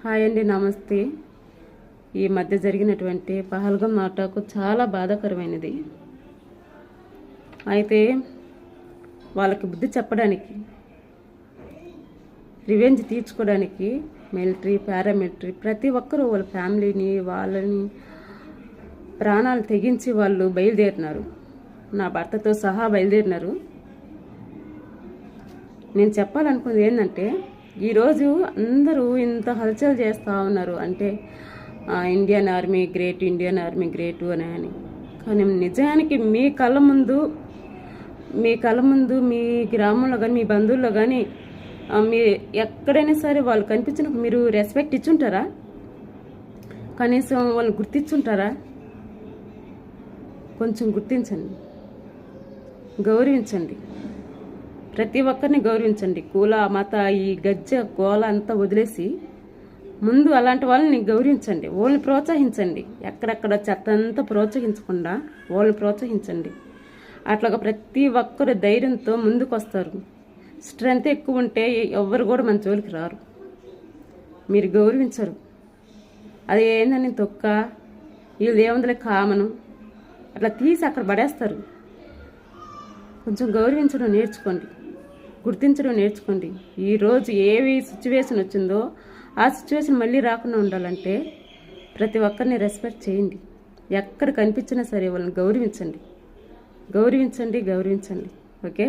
Hi అండి, నమస్తే. ఈ మధ్య జరిగినటువంటి పహల్గం నాటకు చాలా బాధాకరమైనది. అయితే వాళ్ళకి బుద్ధి చెప్పడానికి, రివెంజ్ తీర్చుకోవడానికి మిలిటరీ, పారామిలిటరీ ప్రతి ఒక్కరూ వాళ్ళ ఫ్యామిలీని, వాళ్ళని ప్రాణాలు తెగించి వాళ్ళు బయలుదేరినారు. నా భర్తతో సహా బయలుదేరినారు. నేను చెప్పాలనుకున్నది ఏంటంటే, ఈరోజు అందరూ ఇంత హల్చల్ చేస్తూ ఉన్నారు. అంటే Indian army great, Indian army great అని. కానీ నిజానికి మీ కళ్ళ ముందు మీ గ్రామంలో కానీ, మీ బంధువుల్లో కానీ, మీ ఎక్కడైనా సరే వాళ్ళు కనిపించినప్పుడు మీరు రెస్పెక్ట్ ఇచ్చుంటారా? కనీసం వాళ్ళు గుర్తించుంటారా? కొంచెం గుర్తించండి, గౌరవించండి. ప్రతి ఒక్కరిని గౌరవించండి. కుల, మత, ఈ గజ్జ గోల అంతా వదిలేసి ముందు అలాంటి వాళ్ళని గౌరవించండి. వాళ్ళని ప్రోత్సహించండి. ఎక్కడెక్కడ చెత్త అంతా ప్రోత్సహించకుండా వాళ్ళని ప్రోత్సహించండి. అట్లాగా ప్రతి ఒక్కరు ధైర్యంతో ముందుకు వస్తారు. స్ట్రెంత్ ఎక్కువ ఉంటే ఎవరు కూడా మన జోలికి రారు. మీరు గౌరవించరు. అది ఏందని తొక్క, వీళ్ళు ఏముందిలే కామను అట్లా తీసి అక్కడ పడేస్తారు. కొంచెం గౌరవించడం నేర్చుకోండి, గుర్తించడం నేర్చుకోండి. ఈరోజు ఏవి సిచ్యువేషన్ వచ్చిందో ఆ సిచ్యువేషన్ మళ్ళీ రాకుండా ఉండాలంటే ప్రతి ఒక్కరిని రెస్పెక్ట్ చేయండి. ఎక్కడ కనిపించినా సరే వాళ్ళని గౌరవించండి. ఓకే.